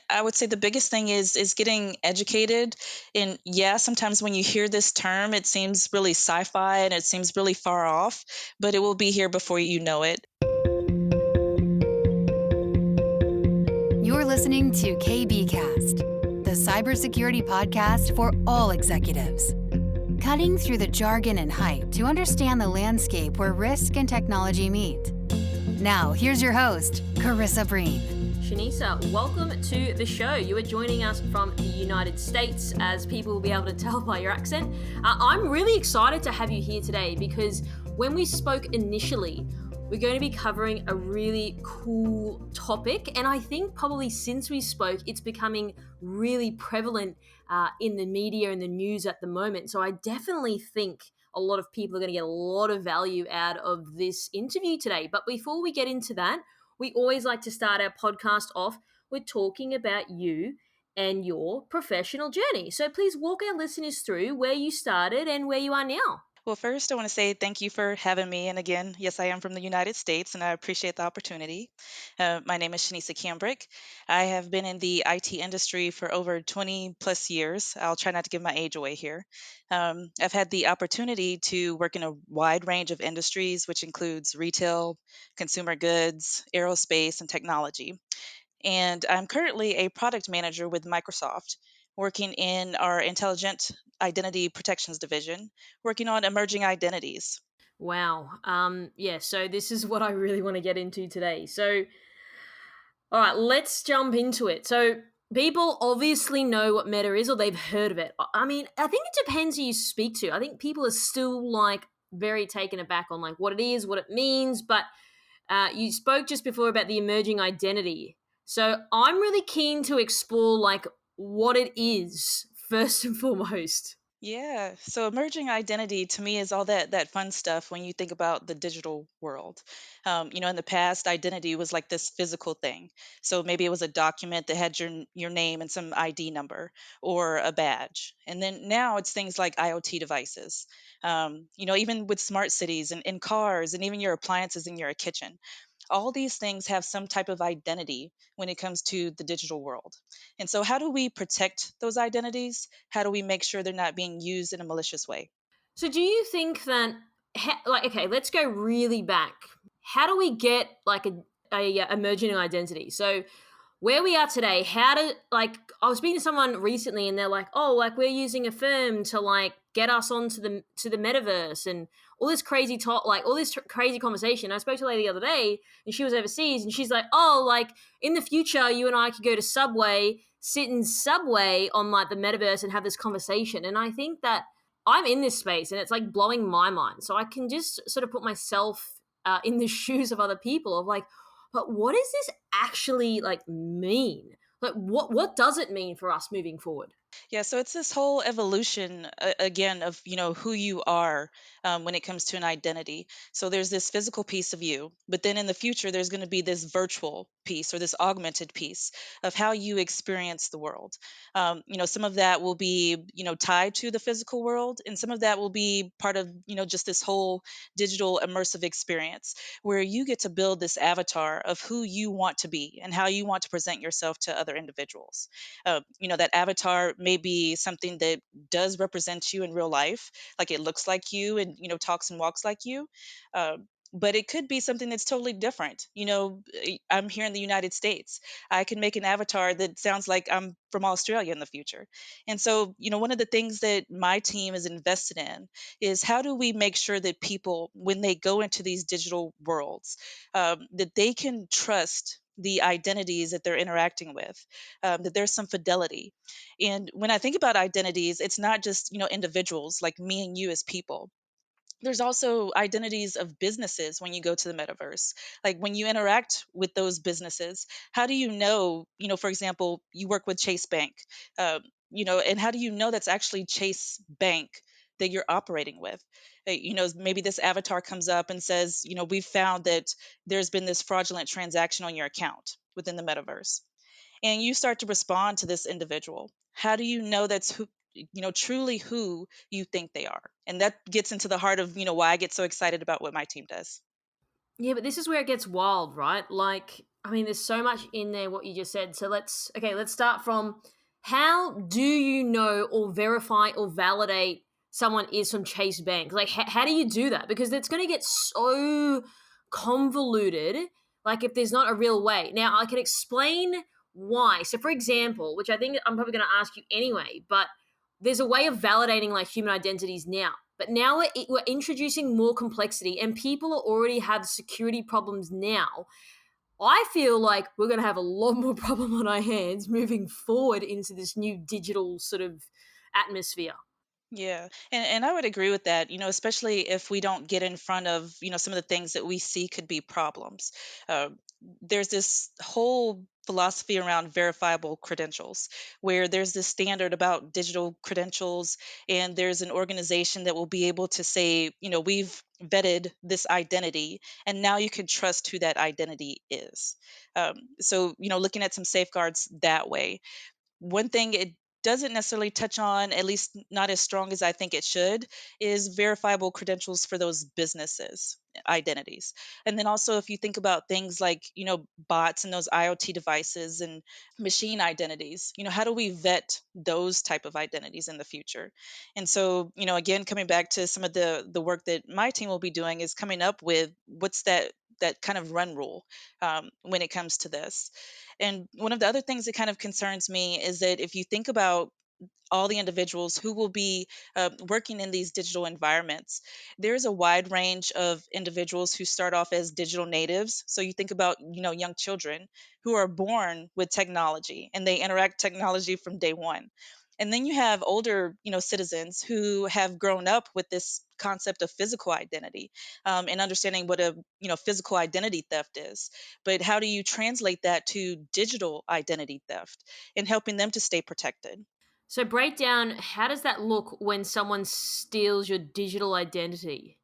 I would say the biggest thing is getting educated. And yeah, sometimes when you hear this term, it seems really sci-fi and it seems really far off, but it will be here before you know it. You're listening to KBcast, the cybersecurity podcast for all executives. Cutting through the jargon and hype to understand the landscape where risk and technology meet. Now, here's your host, Carissa Breen. Shinesa, welcome to the show. You are joining us from the United States, as people will be able to tell by your accent. I'm really excited to have you here today because when we spoke initially, we're going to be covering a really cool topic, and I think probably since we spoke, it's becoming really prevalent in the media and the news at the moment. So I definitely think a lot of people are going to get a lot of value out of this interview today. But before we get into that, we always like to start our podcast off with talking about you and your professional journey. So please walk our listeners through where you started and where you are now. Well, first, I want to say thank you for having me. And again, yes, I am from the United States, and I appreciate the opportunity. My name is Shinesa Cambric. I have been in the IT industry for over 20 plus years. I'll try not to give my age away here. I've had the opportunity to work in a wide range of industries, which includes retail, consumer goods, aerospace, and technology. And I'm currently a product manager with Microsoft, working in our intelligent identity protections division, working on emerging identities. Wow. So this is what I really want to get into today. So, all right, let's jump into it. So, people obviously know what Meta is or they've heard of it. I mean, I think it depends who you speak to. I think people are still like very taken aback on like what it is, what it means, but you spoke just before about the emerging identity. So, I'm really keen to explore like what it is first and foremost. Yeah, so emerging identity to me is all that fun stuff when you think about the digital world. In the past, identity was like this physical thing. So maybe it was a document that had your name and some ID number or a badge. And then now it's things like IoT devices. Even with smart cities and in cars and even your appliances in your kitchen. All these things have some type of identity when it comes to the digital world. And so, how do we protect those identities? How do we make sure they're not being used in a malicious way? So do you think that, okay, let's go really back. How do we get like a emerging identity? So where we are today, how to I was speaking to someone recently and they're like, oh, like we're using a firm to like get us onto the metaverse and all this crazy talk, like all this crazy conversation. I spoke to a lady the other day and she was overseas and she's like, oh, like in the future, you and I could go to Subway, sit in Subway on like the metaverse and have this conversation. And I think that I'm in this space and it's like blowing my mind. So I can just sort of put myself in the shoes of other people of like, but what does this actually like mean? Like what does it mean for us moving forward? Yeah, so it's this whole evolution again of who you are when it comes to an identity. So there's this physical piece of you, but then in the future there's going to be this virtual piece or this augmented piece of how you experience the world. Some of that will be tied to the physical world, and some of that will be part of just this whole digital immersive experience where you get to build this avatar of who you want to be and how you want to present yourself to other individuals. That avatar may be something that does represent you in real life, like it looks like you and talks and walks like you. Uh, but it could be something that's totally different. I'm here in the United States. I can make an avatar that sounds like I'm from Australia in the future. And so, one of the things that my team is invested in is how do we make sure that people, when they go into these digital worlds, that they can trust the identities that they're interacting with, that there's some fidelity. And when I think about identities, it's not just, individuals like me and you as people. There's also identities of businesses when you go to the metaverse. Like when you interact with those businesses, how do for example, you work with Chase Bank, and how do you know that's actually Chase Bank that you're operating with? Maybe this avatar comes up and says, we've found that there's been this fraudulent transaction on your account within the metaverse, and you start to respond to this individual. How do you know that's who, truly who you think they are? And that gets into the heart of, why I get so excited about what my team does. Yeah, but this is where it gets wild, right? Like I mean, there's so much in there what you just said. So let's start from, how do you know or verify or validate someone is from Chase Bank? Like, how do you do that? Because it's going to get so convoluted, like, if there's not a real way. Now, I can explain why. So, for example, which I think I'm probably going to ask you anyway, but there's a way of validating like human identities now. But now we're introducing more complexity, and people already have security problems now. I feel like we're going to have a lot more problem on our hands moving forward into this new digital sort of atmosphere. Yeah, and I would agree with that, especially if we don't get in front of, some of the things that we see could be problems. Uh, there's this whole philosophy around verifiable credentials, where there's this standard about digital credentials, and there's an organization that will be able to say, we've vetted this identity, and now you can trust who that identity is. So, looking at some safeguards that way. One thing it doesn't necessarily touch on, at least not as strong as I think it should, is verifiable credentials for those businesses identities. And then also, if you think about things like, bots and those IoT devices and machine identities, how do we vet those type of identities in the future? And so, again, coming back to some of the work that my team will be doing is coming up with what's that kind of run rule when it comes to this. And one of the other things that kind of concerns me is that if you think about all the individuals who will be working in these digital environments, there's a wide range of individuals who start off as digital natives. So you think about, young children who are born with technology and they interact technology from day one. And then you have older, citizens who have grown up with this concept of physical identity, and understanding what a, physical identity theft is. But how do you translate that to digital identity theft and helping them to stay protected? So break down, how does that look when someone steals your digital identity?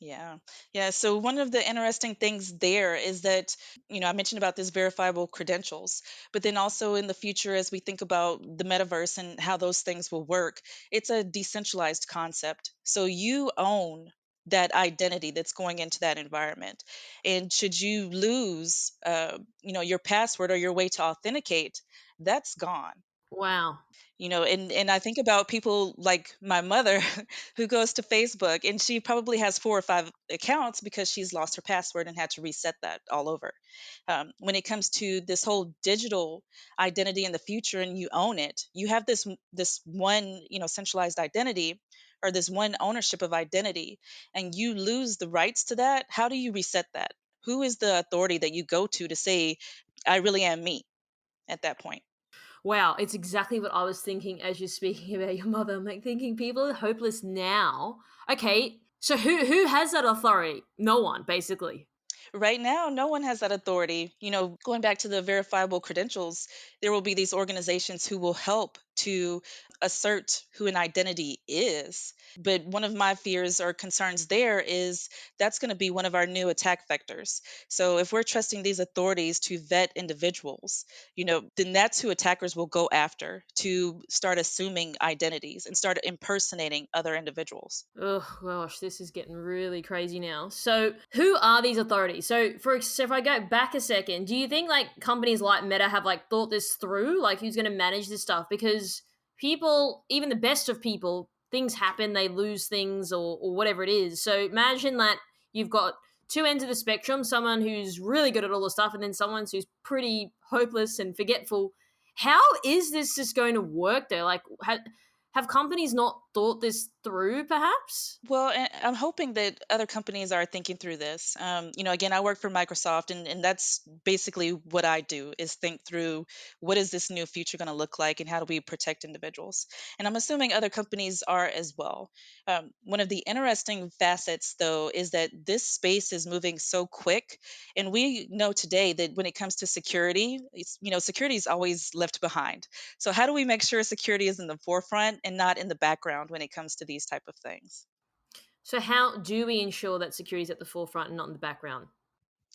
Yeah. Yeah. So one of the interesting things there is that, I mentioned about this verifiable credentials, but then also in the future, as we think about the metaverse and how those things will work, it's a decentralized concept. So you own that identity that's going into that environment. And should you lose, your password or your way to authenticate, that's gone. Wow. And I think about people like my mother who goes to Facebook, and she probably has 4 or 5 accounts because she's lost her password and had to reset that all over. When it comes to this whole digital identity in the future and you own it, you have this one, centralized identity, or this one ownership of identity, and you lose the rights to that. How do you reset that? Who is the authority that you go to say, I really am me at that point? Wow, it's exactly what I was thinking as you're speaking about your mother. I'm like thinking people are hopeless now. Okay, so who has that authority? No one, basically. Right now, no one has that authority. Going back to the verifiable credentials, there will be these organizations who will help to assert who an identity is. But one of my fears or concerns there is that's going to be one of our new attack vectors. So if we're trusting these authorities to vet individuals, then that's who attackers will go after to start assuming identities and start impersonating other individuals. Oh gosh, this is getting really crazy now. So, who are these authorities? So if I go back a second, do you think like companies like Meta have like thought this through, like who's going to manage this stuff? Because people, even the best of people, things happen, they lose things or whatever it is. So imagine that you've got two ends of the spectrum: someone who's really good at all the stuff, and then someone who's pretty hopeless and forgetful. How is this just going to work though? Like, have companies not thought this through, perhaps? Well, I'm hoping that other companies are thinking through this. Again, I work for Microsoft, and that's basically what I do is think through what is this new future going to look like, and how do we protect individuals. And I'm assuming other companies are as well. One of the interesting facets, though, is that this space is moving so quick, and we know today that when it comes to security, security is always left behind. So how do we make sure security is in the forefront and not in the background when it comes to these type of things? So, how do we ensure that security is at the forefront and not in the background?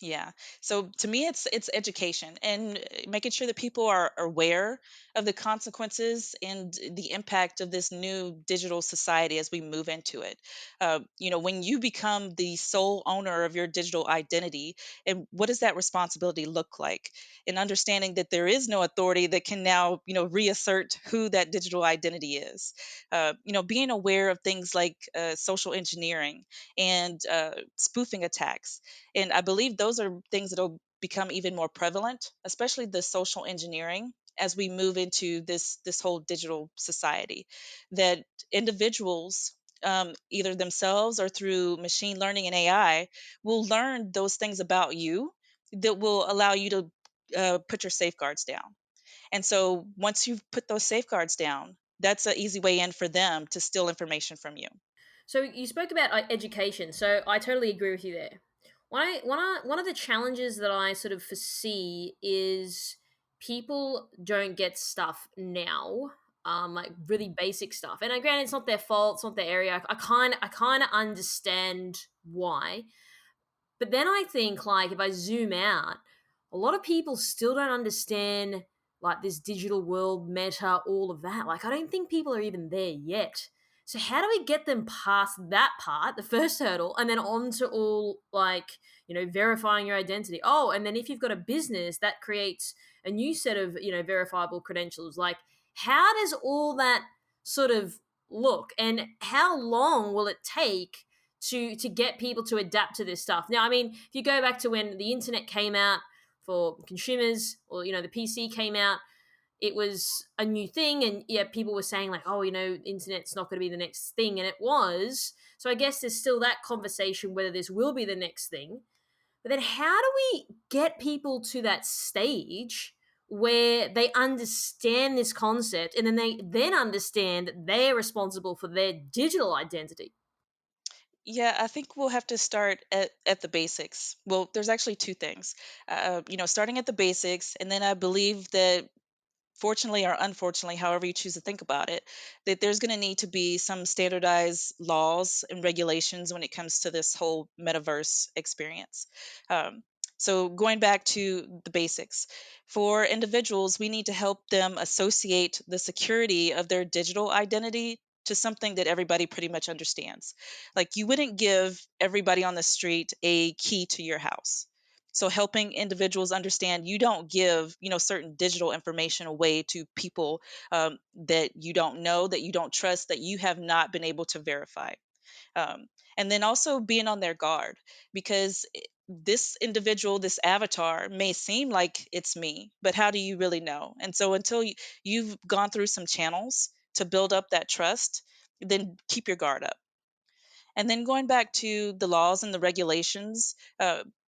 Yeah. So to me, it's education and making sure that people are aware of the consequences and the impact of this new digital society as we move into it. When you become the sole owner of your digital identity, and what does that responsibility look like? And understanding that there is no authority that can now, reassert who that digital identity is. Being aware of things like social engineering and spoofing attacks, and I believe those are things that'll become even more prevalent, especially the social engineering as we move into this whole digital society. That individuals, either themselves or through machine learning and AI, will learn those things about you that will allow you to put your safeguards down. And so once you've put those safeguards down, that's an easy way in for them to steal information from you. So you spoke about education. So I totally agree with you there. One of the challenges that I sort of foresee is people don't get stuff now, like really basic stuff. And granted, it's not their fault; it's not their area. I kind of understand why, but then I think, like, if I zoom out, a lot of people still don't understand, like, this digital world, meta, all of that. Like, I don't think people are even there yet. So how do we get them past that part, the first hurdle, and then on to all, like, verifying your identity? Oh, and then if you've got a business, that creates a new set of, verifiable credentials. Like, how does all that sort of look, and how long will it take to get people to adapt to this stuff? Now, I mean, if you go back to when the internet came out for consumers, or the PC came out, it was a new thing, and yeah, people were saying, like, oh, internet's not going to be the next thing, and it was. So I guess there's still that conversation whether this will be the next thing. But then how do we get people to that stage where they understand this concept, and then they then understand that they're responsible for their digital identity? Yeah, I think we'll have to start at the basics. Well, there's actually two things. Starting at the basics, and then I believe that, fortunately or unfortunately, however you choose to think about it, that there's going to need to be some standardized laws and regulations when it comes to this whole metaverse experience. Um, so, going back to the basics, for individuals, we need to help them associate the security of their digital identity to something that everybody pretty much understands. Like, you wouldn't give everybody on the street a key to your house. So helping individuals understand, you don't give certain digital information away to people that you don't know, that you don't trust, that you have not been able to verify. um, and then also being on their guard, because this individual, this avatar, may seem like it's me, but how do you really know? And so until you've gone through some channels to build up that trust, then keep your guard up. And then going back to the laws and the regulations,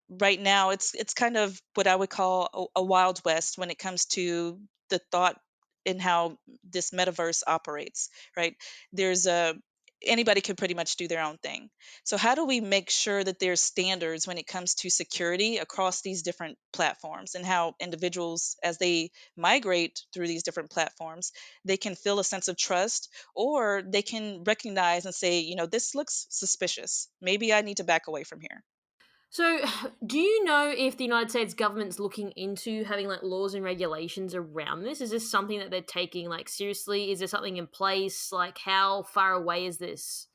right now it's kind of what I would call a wild west when it comes to the thought in how this metaverse operates. Right? There's a Anybody can pretty much do their own thing. So how do we make sure that there's standards when it comes to security across these different platforms, and how individuals, as they migrate through these different platforms, they can feel a sense of trust, or they can recognize and say, this looks suspicious. Maybe I need to back away from here. So, do you know if the United States government's looking into having, like, laws and regulations around this? Is this something that they're taking, like, seriously? Is there something in place? Like, how far away is this?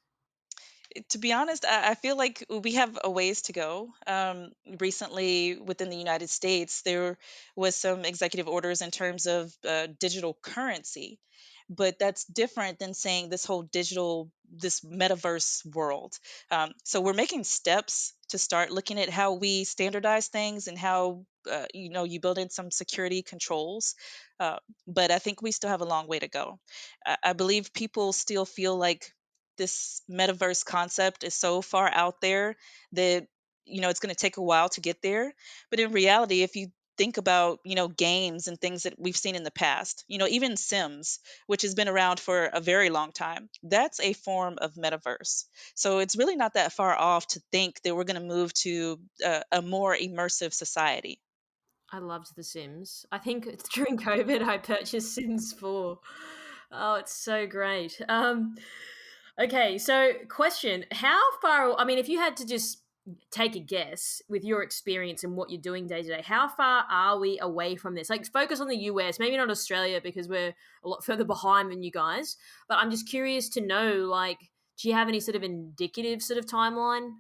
To be honest, I feel like we have a ways to go. Recently, within the United States, there was some executive orders in terms of digital currency, but that's different than saying this metaverse world. So we're making steps to start looking at how we standardize things, and how you build in some security controls. Uh, but I think we still have a long way to go. I believe people still feel like this metaverse concept is so far out there that it's going to take a while to get there. But in reality, if you think about games and things that we've seen in the past, even Sims, which has been around for a very long time, that's a form of metaverse. So it's really not that far off to think that we're going to move to a more immersive society. I loved The Sims. I think during COVID, I purchased Sims 4. Oh, it's so great. Okay, so question: how far? I mean, if you had to just take a guess with your experience and what you're doing day to day, how far are we away from this? Like, focus on the US, maybe not Australia because we're a lot further behind than you guys, but I'm just curious to know, like, do you have any sort of indicative sort of timeline?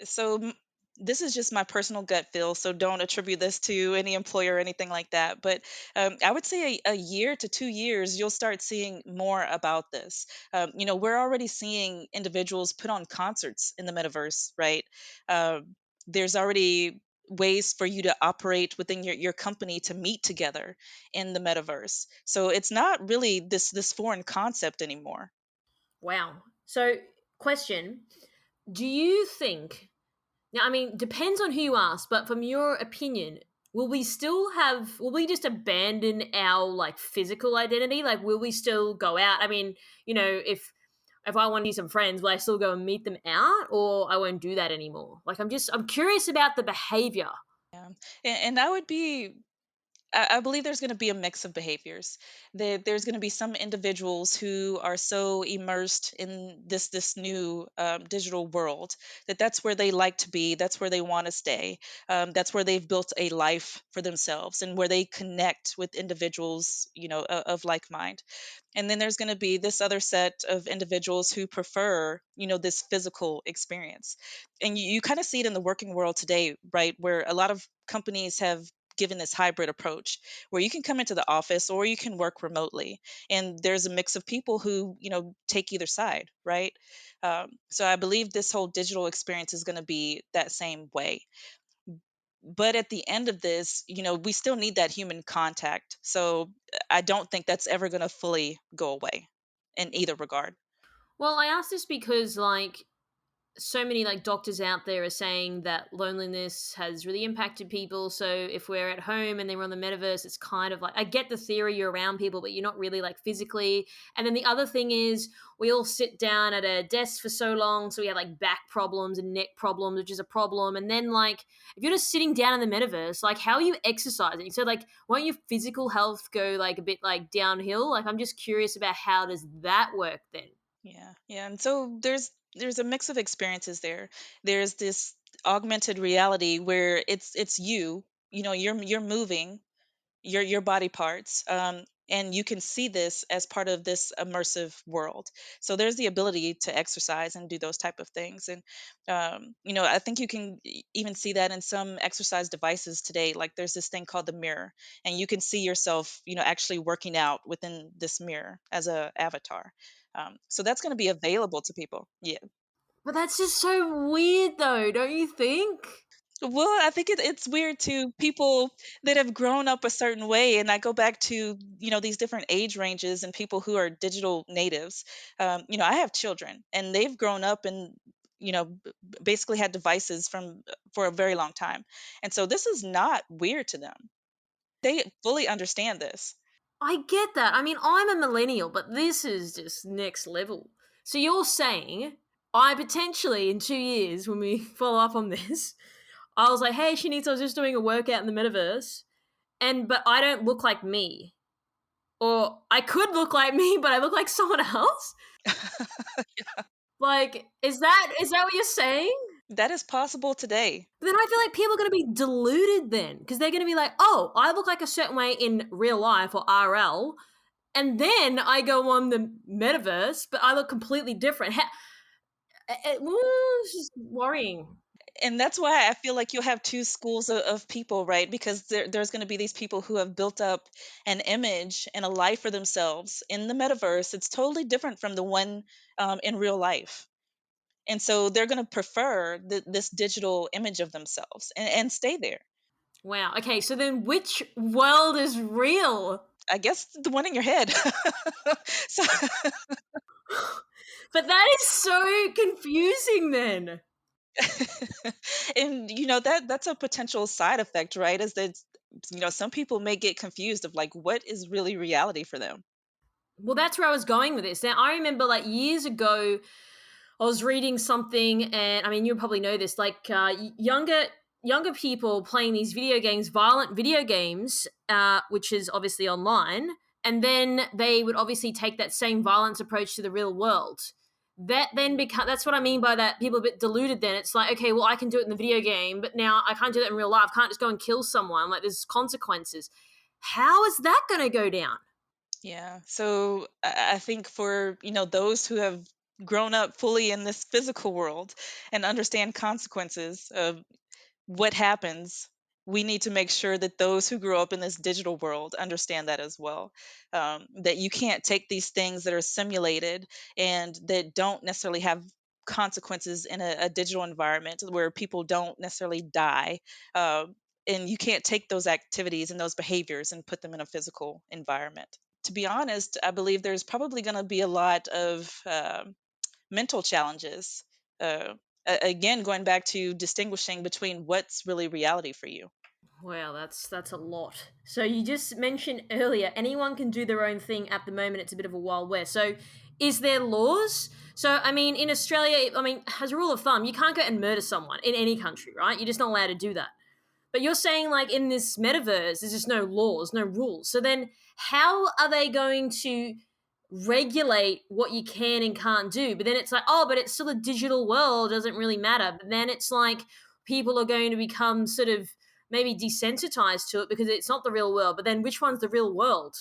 So this is just my personal gut feel, so don't attribute this to any employer or anything like that. But I would say a year to 2 years, you'll start seeing more about this. We're already seeing individuals put on concerts in the metaverse, right? There's already ways for you to operate within your company to meet together in the metaverse. So it's not really this foreign concept anymore. Wow. So, question, do you think, now, I mean, depends on who you ask, but from your opinion, will we just abandon our like physical identity? Like, will we still go out? I mean, if I want to see some friends, will I still go and meet them out, or I won't do that anymore? Like, I'm curious about the behavior. Yeah. And I would be I believe there's going to be a mix of behaviors. There's going to be some individuals who are so immersed in this new digital world that that's where they like to be. That's where they want to stay. That's where they've built a life for themselves and where they connect with individuals, of like mind. And then there's going to be this other set of individuals who prefer, this physical experience. And you kind of see it in the working world today, right? Where a lot of companies have given this hybrid approach where you can come into the office or you can work remotely, and there's a mix of people who take either side, right? So I believe this whole digital experience is going to be that same way, but at the end of this, we still need that human contact. So I don't think that's ever going to fully go away in either regard. Well, I asked this because, like, so many like doctors out there are saying that loneliness has really impacted people. So if we're at home and they're on the metaverse, it's kind of like, I get the theory, you're around people, but you're not really like physically. And then the other thing is, we all sit down at a desk for so long, so we have like back problems and neck problems, which is a problem. And then, like, if you're just sitting down in the metaverse, like, how are you exercising? So, like, won't your physical health go like a bit like downhill? Like, I'm just curious about how does that work then? Yeah, yeah. And so there's a mix of experiences there. There's this augmented reality where it's you, you're moving your body parts, and you can see this as part of this immersive world. So there's the ability to exercise and do those type of things. And I think you can even see that in some exercise devices today. Like there's this thing called the mirror, and you can see yourself, actually working out within this mirror as a avatar. So that's going to be available to people. Yeah. But that's just so weird though, don't you think? Well, I think it's weird to people that have grown up a certain way, and I go back to these different age ranges and people who are digital natives. I have children, and they've grown up and basically had devices from for a very long time, and so this is not weird to them. They fully understand this. I get that. I mean, I'm a millennial, but this is just next level. So you're saying I potentially in 2 years, when we follow up on this, I was like, "Hey, Shinita, I was just doing a workout in the metaverse, but I don't look like me, or I could look like me, but I look like someone else." Like, is that what you're saying? That is possible today. But then I feel like people are going to be deluded then, because they're going to be like, "Oh, I look like a certain way in real life or RL, and then I go on the metaverse, but I look completely different." It's just worrying. And that's why I feel like you'll have two schools of people, right? Because there's going to be these people who have built up an image and a life for themselves in the metaverse. It's totally different from the one in real life. And so they're going to prefer this digital image of themselves and stay there. Wow. Okay, so then which world is real? I guess the one in your head. So, But that is so confusing then. and that's a potential side effect, right? Is that some people may get confused of like what is really reality for them. Well, that's where I was going with this. Now, I remember like years ago, I was reading something, and I mean, you probably know this, like younger people playing these video games, violent video games, which is obviously online, and then they would obviously take that same violence approach to the real world. that then that's what I mean by that people are a bit deluded then. It's like, okay, well, I can do it in the video game, but now I can't do that in real life. I can't just go and kill someone. Like, there's consequences. How is that going to go down? Yeah. So I think for, those who have grown up fully in this physical world and understand consequences of what happens, we need to make sure that those who grew up in this digital world understand that as well. That you can't take these things that are simulated and that don't necessarily have consequences in a digital environment where people don't necessarily die. And you can't take those activities and those behaviors and put them in a physical environment. To be honest, I believe there's probably going to be a lot of mental challenges. Uh, Again, going back to distinguishing between what's really reality for you. Wow, that's a lot. So you just mentioned earlier, anyone can do their own thing at the moment. It's a bit of a wild west. So is there laws? So I mean, in Australia, I mean, as a rule of thumb, you can't go and murder someone in any country, right? You're just not allowed to do that. But you're saying like in this metaverse, there's just no laws, no rules. So then how are they going to regulate what you can and can't do? But then it's like, oh, but it's still a digital world, doesn't really matter. But then it's like people are going to become sort of maybe desensitized to it because it's not the real world. But then which one's the real world?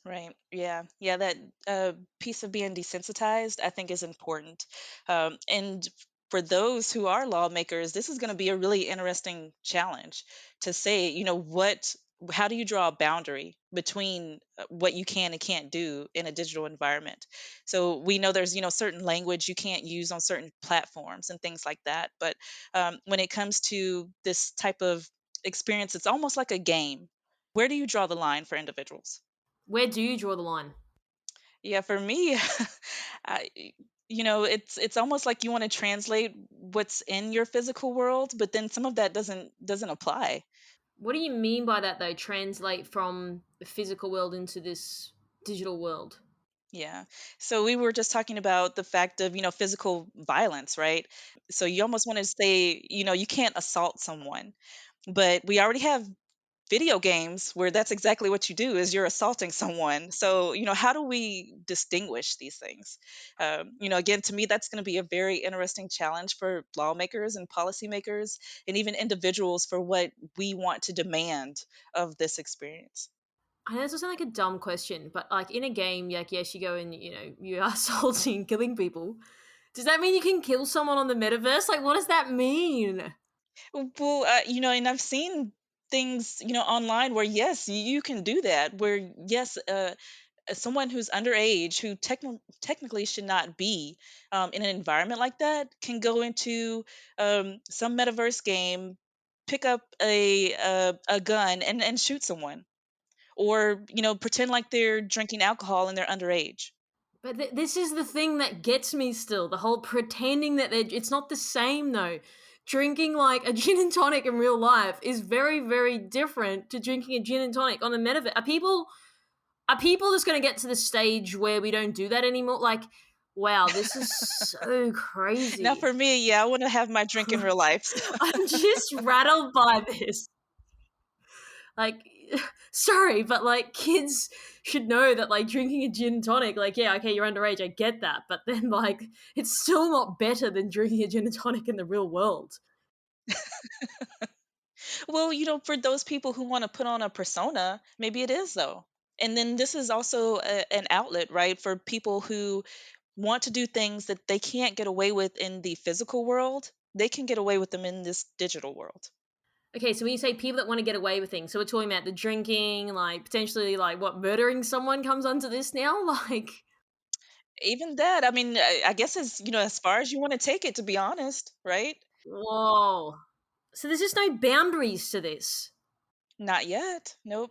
Right. Yeah. Yeah. That piece of being desensitized, I think, is important. And for those who are lawmakers, this is going to be a really interesting challenge to say, how do you draw a boundary between what you can and can't do in a digital environment? So we know there's, certain language you can't use on certain platforms and things like that. But when it comes to this type of experience, it's almost like a game. Where do you draw the line for individuals? Where do you draw the line? Yeah, for me, I, it's almost like you want to translate what's in your physical world, but then some of that doesn't apply. What do you mean by that though? Translate from the physical world into this digital world? Yeah. So we were just talking about the fact of, physical violence, right? So you almost want to say, you can't assault someone, but we already have video games where that's exactly what you do is you're assaulting someone. So how do we distinguish these things? Again, to me, that's going to be a very interesting challenge for lawmakers and policymakers and even individuals for what we want to demand of this experience. I know this will sound like a dumb question, but like in a game, like yes, you go and you are assaulting, killing people. Does that mean you can kill someone on the metaverse? Like, what does that mean? Well, and I've seen things, online where yes, you can do that. Where yes, someone who's underage who technically should not be in an environment like that can go into some metaverse game, pick up a gun and shoot someone, or pretend like they're drinking alcohol and they're underage. But this is the thing that gets me still. The whole pretending that it's not the same though. Drinking like a gin and tonic in real life is very, very different to drinking a gin and tonic on the metaverse. Are people just going to get to the stage where we don't do that anymore? Like, wow, this is so Now, crazy. for me, yeah, I want to have my drink in real life. I'm just rattled by this. Like, sorry, but like kids should know that like drinking a gin and tonic, like, yeah, okay, you're underage, I get that, but then like it's still not better than drinking a gin and tonic in the real world. Well, for those people who want to put on a persona, maybe it is though. And then this is also an outlet, right, for people who want to do things that they can't get away with in the physical world. They can get away with them in this digital world. Okay, so when you say people that want to get away with things, so we're talking about the drinking, like potentially like what murdering someone comes onto this now, like Even that, I mean, I guess as as far as you want to take it, to be honest, right? whoa. So there's just no boundaries to this. Not yet. Nope.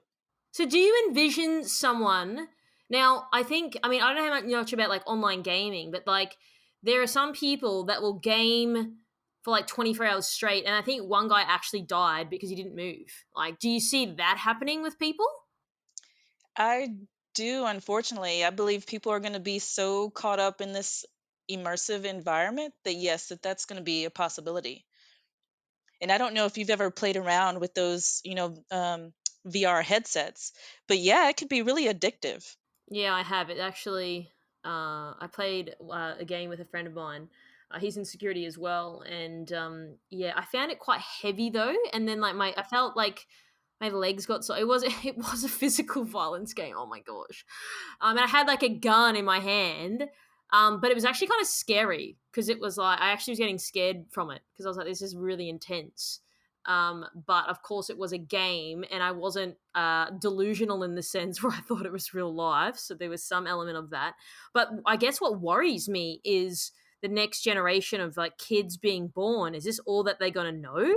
So do you envision someone now? I mean, I don't know how much about like online gaming, but like there are some people that will game for like 24 hours straight, and I think one guy actually died because he didn't move. Like, do you see that happening with people? I do, unfortunately. I believe people are going to be so caught up in this immersive environment that yes, that's going to be a possibility. And I don't know if you've ever played around with those, VR headsets, but yeah, it could be really addictive. Yeah, I have it actually. I played a game with a friend of mine. He's in security as well, and yeah, I found it quite heavy though. And then like I felt like my legs got so it was a physical violence game. Oh my gosh. And I had like a gun in my hand. But it was actually kind of scary because it was like I actually was getting scared from it because I was like, this is really intense. But of course, it was a game, and I wasn't delusional in the sense where I thought it was real life. So there was some element of that. But I guess what worries me is the next generation of like kids being born. Is this all that they're going to know?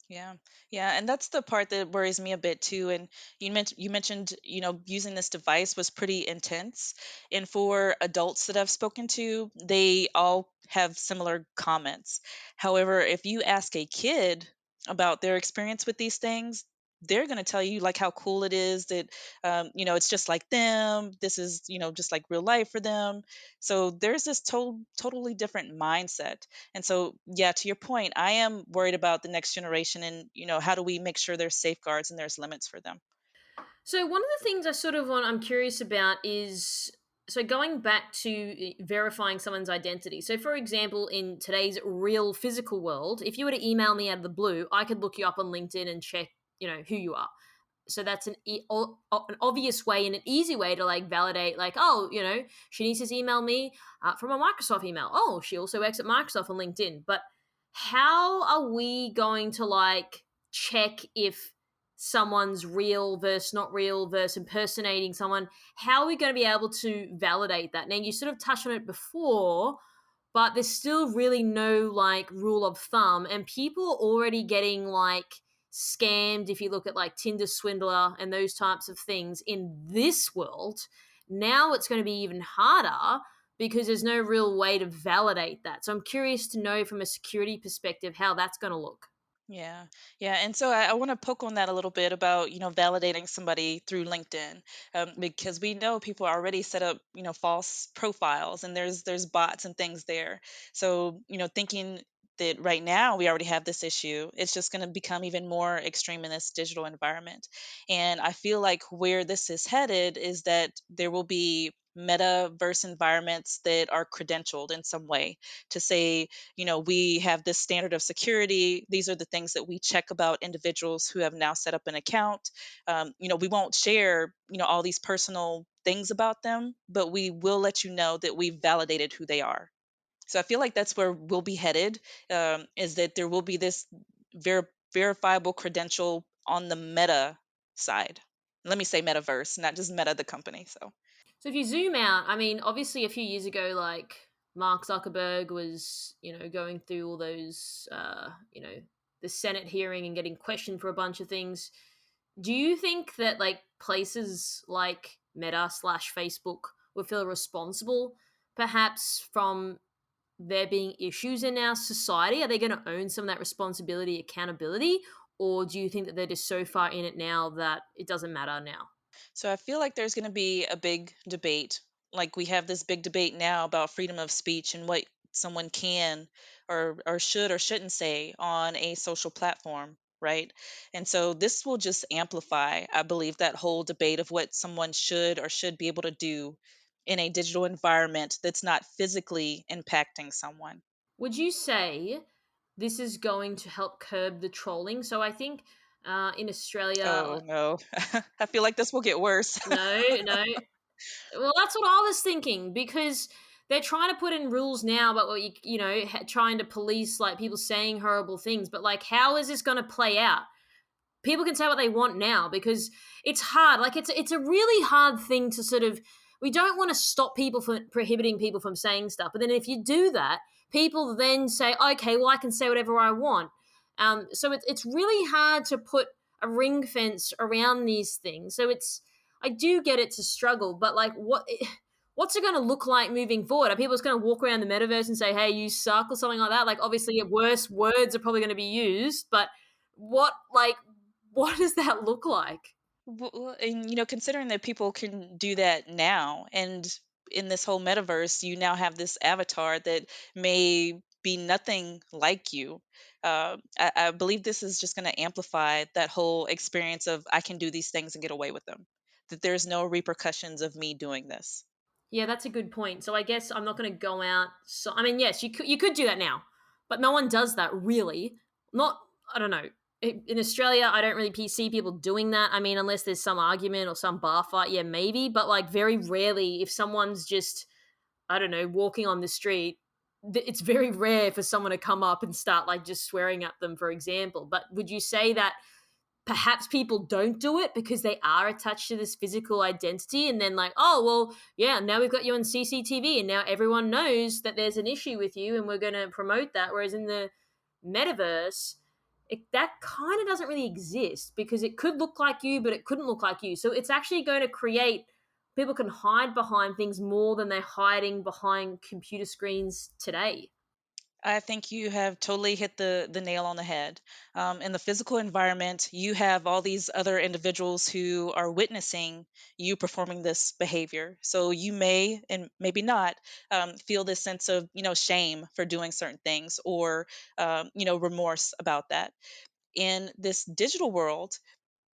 Yeah. Yeah, and that's the part that worries me a bit too. And you mentioned, using this device was pretty intense. And for adults that I've spoken to, they all have similar comments. However, if you ask a kid about their experience with these things, they're going to tell you like how cool it is that it's just like them. This is, just like real life for them. So there's this totally different mindset. And so, yeah, to your point, I am worried about the next generation and, how do we make sure there's safeguards and there's limits for them? So one of the things I'm curious about is so going back to verifying someone's identity. So for example, in today's real physical world, if you were to email me out of the blue, I could look you up on LinkedIn and check, who you are. So that's an obvious way and an easy way to like validate like, oh, Shanice's emailed me from a Microsoft email. Oh, she also works at Microsoft on LinkedIn. But how are we going to like check if someone's real versus not real versus impersonating someone? How are we going to be able to validate that? Now, you sort of touched on it before, but there's still really no like rule of thumb, and people are already getting like scammed if you look at like Tinder swindler and those types of things in this world. Now it's going to be even harder because there's no real way to validate that. So I'm curious to know from a security perspective how that's going to look. Yeah, yeah, and so I want to poke on that a little bit about validating somebody through LinkedIn, because we know people already set up false profiles, and there's bots and things there. So thinking that right now we already have this issue, it's just going to become even more extreme in this digital environment. And I feel like where this is headed is that there will be metaverse environments that are credentialed in some way to say, we have this standard of security. These are the things that we check about individuals who have now set up an account. We won't share, all these personal things about them, but we will let you know that we've validated who they are. So I feel like that's where we'll be headed, is that there will be this verifiable credential on the meta side. Let me say metaverse, not just meta, the company. So. So if you zoom out, I mean, obviously a few years ago, like Mark Zuckerberg was, going through all those, the Senate hearing and getting questioned for a bunch of things. Do you think that like places like Meta slash Facebook would feel responsible, perhaps from there being issues in our society? Are they going to own some of that responsibility, accountability, or do you think that they're just so far in it now that it doesn't matter now? So I feel like there's going to be a big debate. Like we have this big debate now about freedom of speech and what someone can or should or shouldn't say on a social platform, right? And so this will just amplify, I believe, that whole debate of what someone should be able to do in a digital environment that's not physically impacting someone. Would you say this is going to help curb the trolling? So I think in Australia, Oh no. I feel like this will get worse. no, no. Well, that's what I was thinking because they're trying to put in rules now about what trying to police like people saying horrible things. But like, how is this going to play out? People can say what they want now because it's hard. Like, it's a really hard thing to sort of. We don't want to stop people from prohibiting people from saying stuff, but then if you do that, people then say, okay, well, I can say whatever I want. So it's really hard to put a ring fence around these things. So I do get it's a struggle, but like what's it going to look like moving forward? Are people just going to walk around the metaverse and say, hey, you suck or something like that? Like obviously worse words are probably going to be used, but what does that look like? Well, and considering that people can do that now, and in this whole metaverse, you now have this avatar that may be nothing like you. I believe this is just going to amplify that whole experience of I can do these things and get away with them. That there's no repercussions of me doing this. Yeah, that's a good point. So I guess I'm not going to go out. So I mean, yes, you could do that now, but no one does that really. Not I don't know. In Australia, I don't really see people doing that. I mean, unless there's some argument or some bar fight, yeah, maybe. But like very rarely, if someone's just I don't know walking on the street, it's very rare for someone to come up and start like just swearing at them, for example. But would you say that perhaps people don't do it because they are attached to this physical identity and then like oh well yeah now we've got you on cctv and now everyone knows that there's an issue with you and we're going to promote that, whereas in the metaverse that kind of doesn't really exist because it could look like you but it couldn't look like you, so it's actually going to create people can hide behind things more than they're hiding behind computer screens today. I think you have totally hit the nail on the head. In the physical environment, you have all these other individuals who are witnessing you performing this behavior. So you may and maybe not feel this sense of shame for doing certain things, or remorse about that. In this digital world,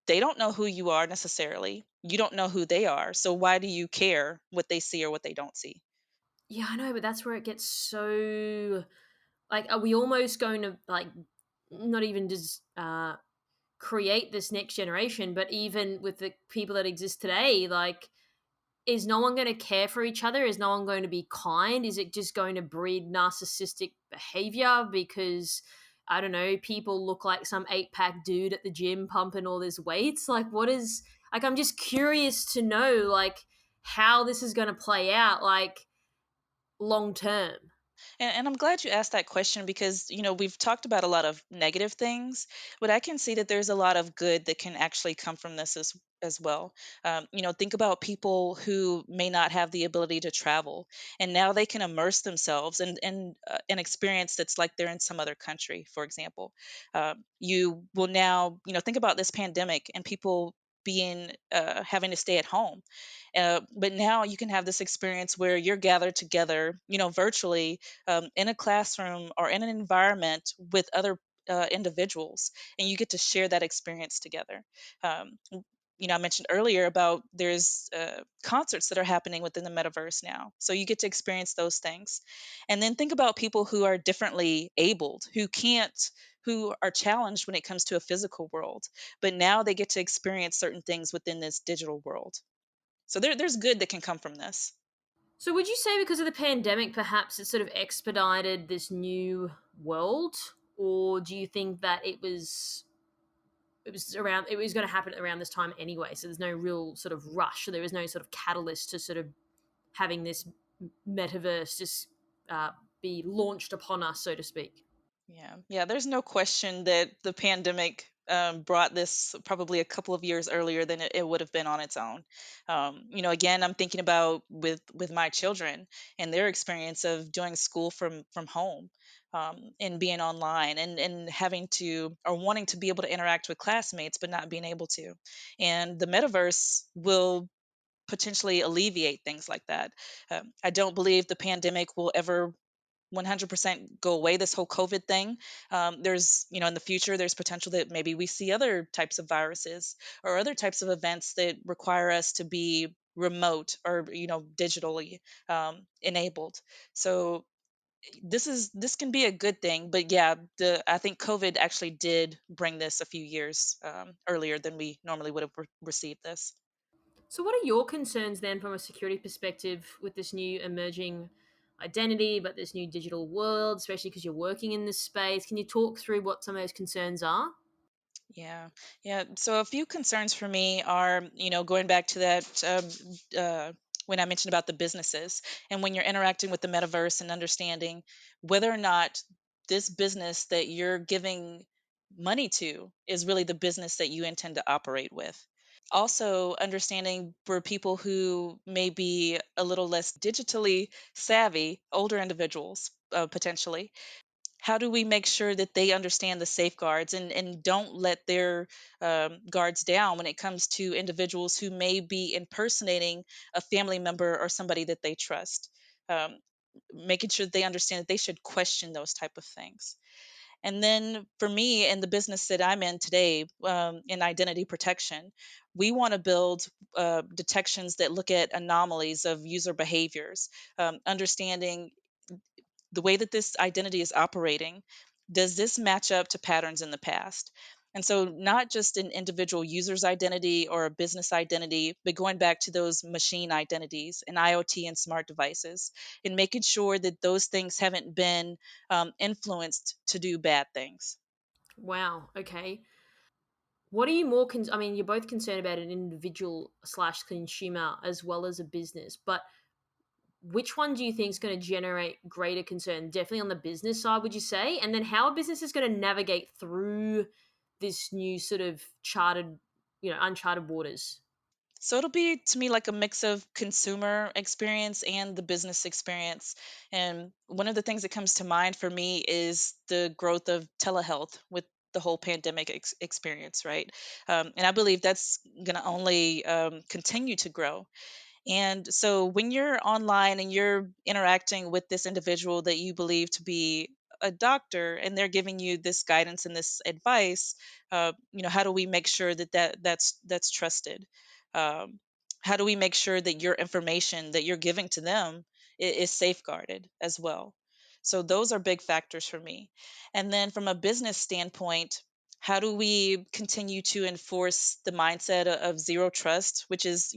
they don't know who you are necessarily. You don't know who they are. So why do you care what they see or what they don't see? Yeah, I know, but that's where it gets so like are we almost going to like not even just create this next generation, but even with the people that exist today, like, is no one going to care for each other? Is no one going to be kind? Is it just going to breed narcissistic behavior because, I don't know, people look like some 8-pack dude at the gym pumping all this weights? Like, what is, like, I'm just curious to know, like, how this is going to play out, like, long term. And I'm glad you asked that question because, we've talked about a lot of negative things, but I can see that there's a lot of good that can actually come from this as well. Think about people who may not have the ability to travel, and now they can immerse themselves in an experience that's like they're in some other country, for example. You will now, think about this pandemic and people being having to stay at home, but now you can have this experience where you're gathered together, virtually, in a classroom or in an environment with other individuals, and you get to share that experience together. I mentioned earlier about there's concerts that are happening within the metaverse now, so you get to experience those things. And then think about people who are differently abled, who are challenged when it comes to a physical world, but now they get to experience certain things within this digital world. So there's good that can come from this. So, would you say because of the pandemic, perhaps it sort of expedited this new world, or do you think that it was going to happen around this time anyway? So there's no real sort of rush. So there was no sort of catalyst to sort of having this metaverse just uh, be launched upon us, so to speak. Yeah, yeah. There's no question that the pandemic brought this probably a couple of years earlier than it would have been on its own. Again, I'm thinking about with my children and their experience of doing school from home, and being online, and having to or wanting to be able to interact with classmates, but not being able to. And the metaverse will potentially alleviate things like that. I don't believe the pandemic will ever 100% go away, this whole COVID thing. There's, in the future, there's potential that maybe we see other types of viruses or other types of events that require us to be remote or, digitally enabled. So this can be a good thing, but yeah, I think COVID actually did bring this a few years earlier than we normally would have received this. So, what are your concerns then from a security perspective with this new emerging identity, but this new digital world, especially because you're working in this space? Can you talk through what some of those concerns are? Yeah, yeah. So a few concerns for me are, going back to that when I mentioned about the businesses, and when you're interacting with the metaverse and understanding whether or not this business that you're giving money to is really the business that you intend to operate with. Also, understanding for people who may be a little less digitally savvy, older individuals, potentially, how do we make sure that they understand the safeguards, and don't let their guards down when it comes to individuals who may be impersonating a family member or somebody that they trust? um, Making sure that they understand that they should question those type of things. And then for me and the business that I'm in today, in identity protection, we want to build detections that look at anomalies of user behaviors, understanding the way that this identity is operating. Does this match up to patterns in the past? And so, not just an individual user's identity or a business identity, but going back to those machine identities and IoT and smart devices, and making sure that those things haven't been influenced to do bad things. Wow. Okay. What are you more? I mean, you're both concerned about an individual slash consumer as well as a business, but which one do you think is going to generate greater concern? Definitely on the business side, would you say? And then how are businesses going to navigate through this new sort of charted, uncharted waters? So it'll be to me like a mix of consumer experience and the business experience. And one of the things that comes to mind for me is the growth of telehealth with the whole pandemic experience, right? And I believe that's going to only continue to grow. And so when you're online and you're interacting with this individual that you believe to be a doctor and they're giving you this guidance and this advice, how do we make sure that, that's trusted? Um, how do we make sure that your information that you're giving to them is safeguarded as well? So those are big factors for me. And then from a business standpoint, how do we continue to enforce the mindset of zero trust, which is,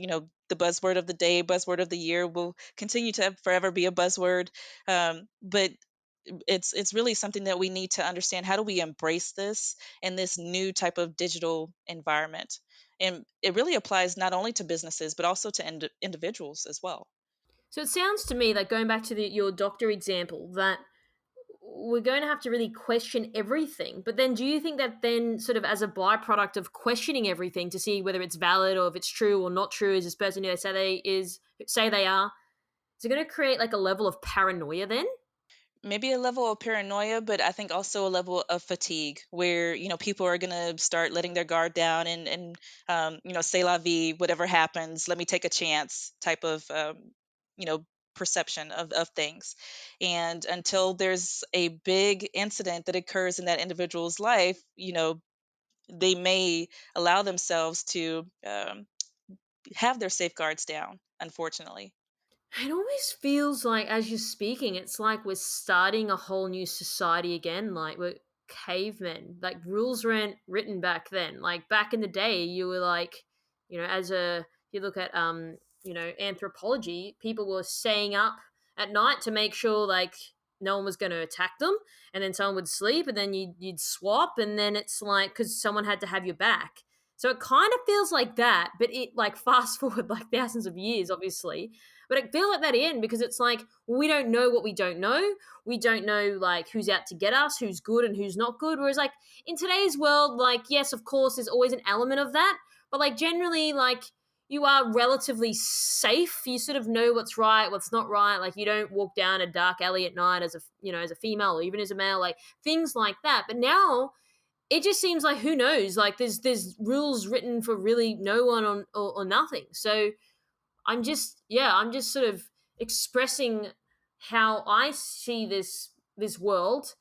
the buzzword of the day, buzzword of the year, will continue to forever be a buzzword. But it's really something that we need to understand. How do we embrace this in this new type of digital environment? And it really applies not only to businesses, but also to individuals as well. So it sounds to me like going back to your doctor example that we're going to have to really question everything. But then do you think that then sort of as a byproduct of questioning everything to see whether it's valid or if it's true or not true, is this person who they say they are, is it going to create like a level of paranoia then? Maybe a level of paranoia, but I think also a level of fatigue where, people are going to start letting their guard down and say la vie, whatever happens, let me take a chance type of, you know, perception of things. And until there's a big incident that occurs in that individual's life, they may allow themselves to have their safeguards down, unfortunately. It always feels like, as you're speaking, it's like we're starting a whole new society again. Like we're cavemen. Like rules weren't written back then. Like back in the day, you were like, you look at anthropology, people were staying up at night to make sure like no one was going to attack them, and then someone would sleep, and then you'd swap, and then it's like because someone had to have your back. So it kind of feels like that, but it like fast forward like thousands of years, obviously, but I feel like that in because it's like we don't know what we don't know. We don't know like who's out to get us, who's good and who's not good. Whereas like in today's world, like yes, of course, there's always an element of that, but like generally, like you are relatively safe. You sort of know what's right, what's not right. Like you don't walk down a dark alley at night as a female or even as a male, like things like that. But now it just seems like who knows? Like there's rules written for really no one or nothing. So I'm just sort of expressing how I see this world,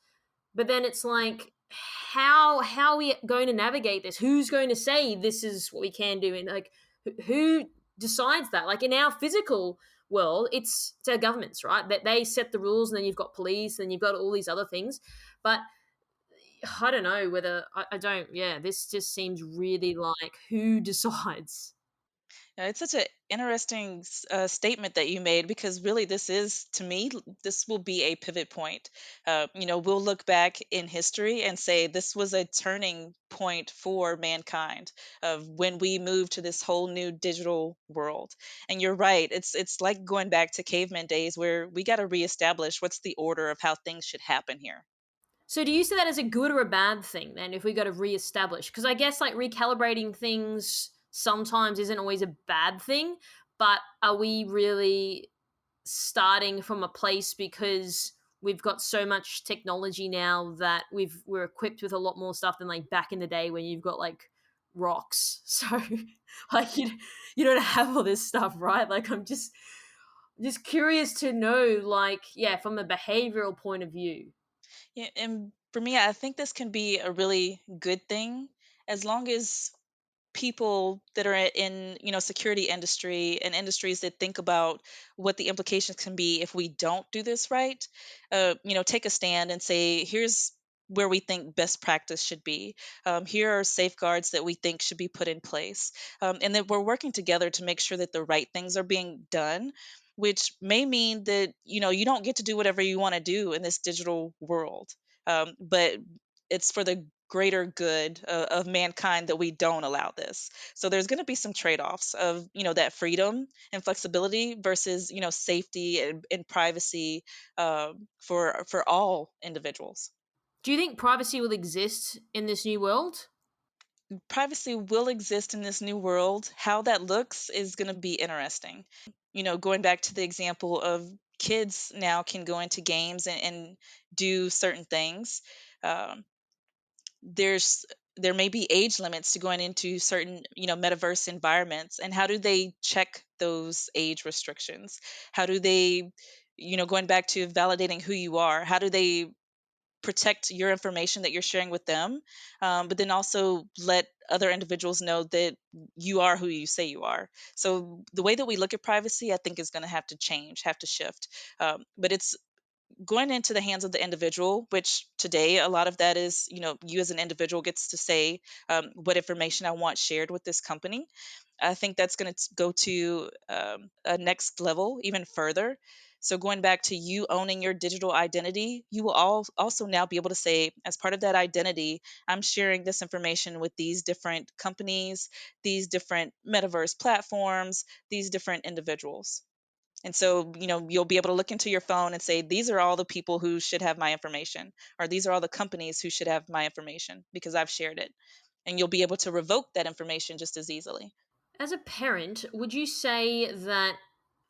but then it's like how are we going to navigate this? Who's going to say this is what we can do? And like who decides that? Like in our physical world, it's our governments, right? That they set the rules, and then you've got police, and you've got all these other things. But I don't know whether I don't. Yeah, this just seems really like who decides. It's such an interesting statement that you made, because really this is, to me, this will be a pivot point. We'll look back in history and say this was a turning point for mankind of when we moved to this whole new digital world. And you're right, it's like going back to caveman days where we got to reestablish what's the order of how things should happen here. So do you see that as a good or a bad thing then if we got to reestablish? Because I guess like recalibrating things sometimes isn't always a bad thing, but are we really starting from a place because we've got so much technology now that we're equipped with a lot more stuff than like back in the day when you've got like rocks. So like you don't have all this stuff, right? Like I'm just curious to know like yeah, from a behavioral point of view. Yeah, and For me, I think this can be a really good thing as long as people that are in security industry and industries that think about what the implications can be if we don't do this right, take a stand and say, here's where we think best practice should be. Here are safeguards that we think should be put in place, and that we're working together to make sure that the right things are being done, which may mean that you don't get to do whatever you want to do in this digital world, but it's for the greater good of mankind that we don't allow this. So there's going to be some trade-offs of that freedom and flexibility versus safety and privacy, for all individuals. Do you think privacy will exist in this new world? Privacy will exist in this new world. How that looks is going to be interesting. Going back to the example of kids now can go into games and do certain things. Um, there's there may be age limits to going into certain metaverse environments, and how do they check those age restrictions? How do they, going back to validating who you are, how do they protect your information that you're sharing with them, but then also let other individuals know that you are who you say you are? So the way that we look at privacy, I think, is going to have to change, have to shift. But it's going into the hands of the individual, which today a lot of that is, you as an individual gets to say, what information I want shared with this company. I think that's going to go to a next level even further. So going back to you owning your digital identity, you will also now be able to say, as part of that identity, I'm sharing this information with these different companies, these different metaverse platforms, these different individuals. And so, you'll be able to look into your phone and say, these are all the people who should have my information, or these are all the companies who should have my information because I've shared it. And you'll be able to revoke that information just as easily. As a parent, would you say that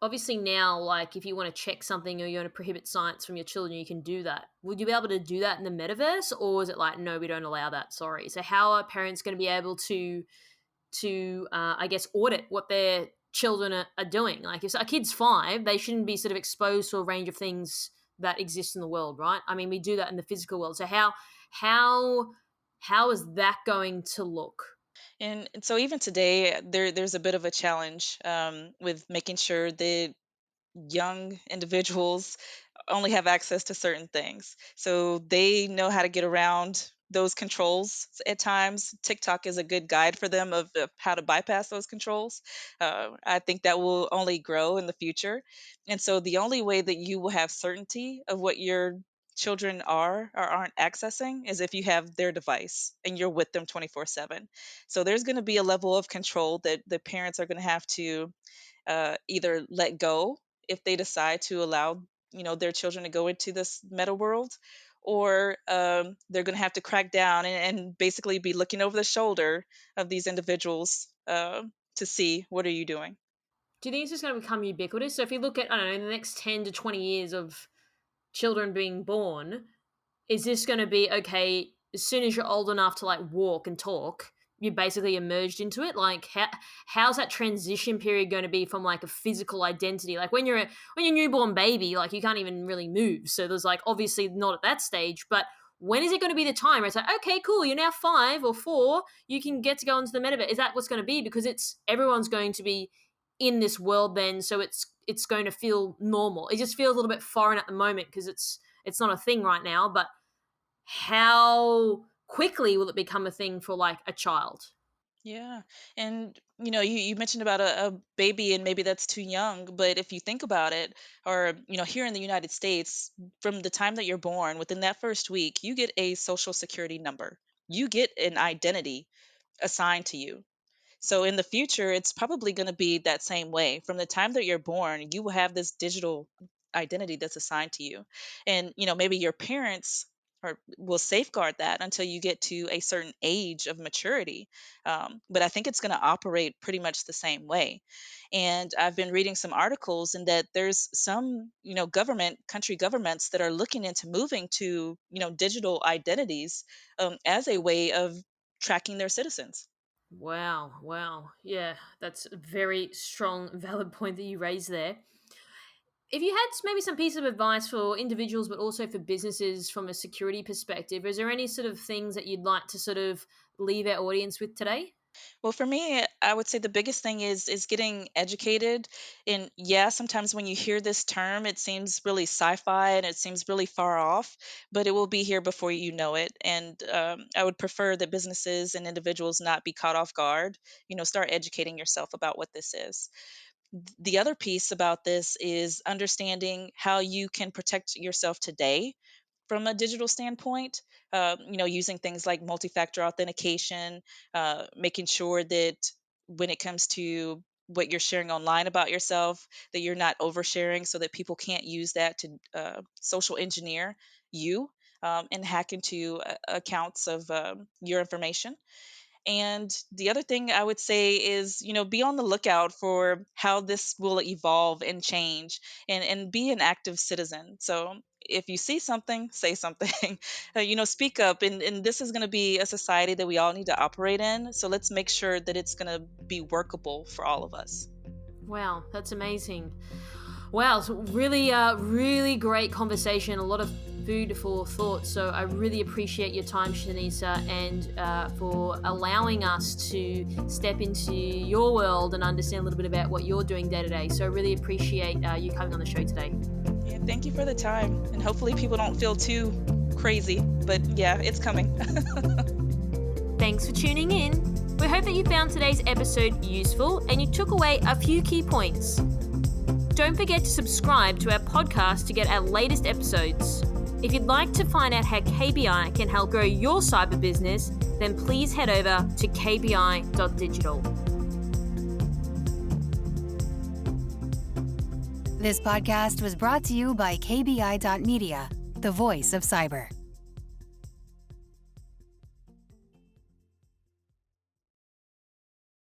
obviously now, like if you want to check something or you want to prohibit sites from your children, you can do that? Would you be able to do that in the metaverse, or is it like, no, we don't allow that? Sorry. So how are parents going to be able to I guess audit what their children are doing? Like if a kid's 5, they shouldn't be sort of exposed to a range of things that exist in the world, right? I mean, we do that in the physical world. So how how is that going to look? And so even today, there's a bit of a challenge, with making sure that young individuals only have access to certain things. So they know how to get around those controls at times. TikTok is a good guide for them of how to bypass those controls. I think that will only grow in the future. And so the only way that you will have certainty of what your children are or aren't accessing is if you have their device and you're with them 24/7. So there's going to be a level of control that the parents are going to have to either let go if they decide to allow their children to go into this meta world, or they're going to have to crack down and basically be looking over the shoulder of these individuals, to see what are you doing. Do you think it's just going to become ubiquitous? So if you look at, I don't know, in the next 10 to 20 years of children being born, is this going to be, okay, as soon as you're old enough to like walk and talk, you basically emerged into it? Like how's that transition period going to be from like a physical identity? Like when you're a newborn baby, like you can't even really move. So there's like obviously not at that stage, but when is it going to be the time where it's like, okay, cool, you're now 5 or 4, you can get to go into the metaverse? Is that what's going to be? Because it's everyone's going to be in this world then, so it's going to feel normal. It just feels a little bit foreign at the moment because it's not a thing right now, but how quickly will it become a thing for like a child? Yeah. And you mentioned about a baby, and maybe that's too young, but if you think about it, or here in the United States, from the time that you're born, within that first week, you get a social security number, you get an identity assigned to you. So in the future, it's probably going to be that same way. From the time that you're born, you will have this digital identity that's assigned to you. And, maybe your parents will safeguard that until you get to a certain age of maturity. But I think it's going to operate pretty much the same way. And I've been reading some articles in that there's some, country governments that are looking into moving to, digital identities, as a way of tracking their citizens. Wow, wow. Yeah, that's a very strong, valid point that you raised there. if you had maybe some piece of advice for individuals, but also for businesses from a security perspective, is there any sort of things that you'd like to sort of leave our audience with today? Well, for me, I would say the biggest thing is getting educated. And yeah, sometimes when you hear this term, it seems really sci-fi and it seems really far off, but it will be here before you know it. And I would prefer that businesses and individuals not be caught off guard. Start educating yourself about what this is. The other piece about this is understanding how you can protect yourself today from a digital standpoint, using things like multi-factor authentication, making sure that when it comes to what you're sharing online about yourself, that you're not oversharing so that people can't use that to social engineer you and hack into accounts of your information. And the other thing I would say is, be on the lookout for how this will evolve and change, and be an active citizen. So if you see something, say something, speak up. And this is going to be a society that we all need to operate in. So let's make sure that it's going to be workable for all of us. Wow, that's amazing. Wow, it's really, really great conversation. A lot of food for thought. So I really appreciate your time, Shinesa, and for allowing us to step into your world and understand a little bit about what you're doing day to day. So I really appreciate you coming on the show today. Yeah, thank you for the time. And hopefully people don't feel too crazy, but yeah, it's coming. Thanks for tuning in. We hope that you found today's episode useful and you took away a few key points. Don't forget to subscribe to our podcast to get our latest episodes. If you'd like to find out how KBI can help grow your cyber business, then please head over to kbi.digital. This podcast was brought to you by KBI.media, the voice of cyber.